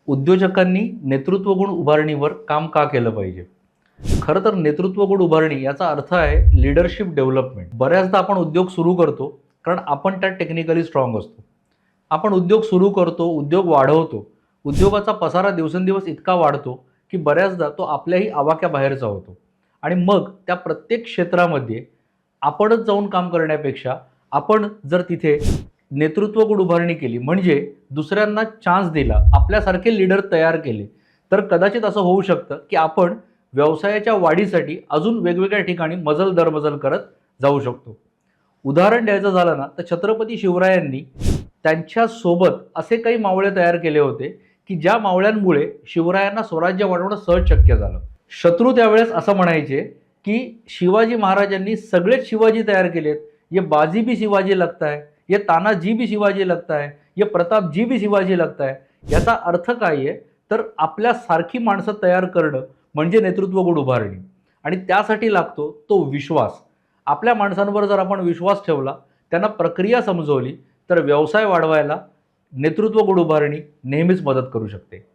उद्योजकांनी नेतृत्व गुण उभारणीवर काम का केलं पाहिजे? खरं तर नेतृत्व गुण उभारणी याचा अर्थ आहे लीडरशिप डेव्हलपमेंट. बऱ्याचदा आपण उद्योग सुरू करतो कारण आपण त्यात टेक्निकली स्ट्रॉंग असतो. आपण उद्योग सुरू करतो, उद्योग वाढवतो. उद्योगाचा पसारा दिवसेंदिवस इतका वाढतो की बऱ्याचदा तो आपल्याही आवाक्याबाहेरचा होतो. आणि मग त्या प्रत्येक क्षेत्रामध्ये आपणच जाऊन काम करण्यापेक्षा आपण जर तिथे नेतृत्व गुण उभारणी केली, म्हणजे दुसऱ्यांना चान्स दिला, आपल्यासारखे लीडर तयार केले, तर कदाचित असं होऊ शकतं की आपण व्यवसायाच्या वाढीसाठी अजून वेगवेगळ्या ठिकाणी मजल दरमजल करत जाऊ शकतो. उदाहरण द्यायचं झालं ना, तर छत्रपती शिवरायांनी त्यांच्यासोबत असे काही मावळे तयार केले होते की ज्या मावळ्यांमुळे शिवरायांना स्वराज्य वाढवणं सहज शक्य झालं. शत्रू त्यावेळेस असं म्हणायचे की शिवाजी महाराजांनी सगळेच शिवाजी तयार केलेत, ये बाजी भी शिवाजी लगता है, ये तानाजी भी शिवाजी लगता है, ये प्रतापजी भी शिवाजी लगता है. याचा अर्थ काय आहे, तर आपल्यासारखी माणसं तयार करणं म्हणजे नेतृत्व गुण उभारणी. आणि त्यासाठी लागतो तो विश्वास. आपल्या माणसांवर जर आपण विश्वास ठेवला, त्यांना प्रक्रिया समजवली, तर व्यवसाय वाढवायला नेतृत्व गुण उभारणी नेहमीच मदत करू शकते.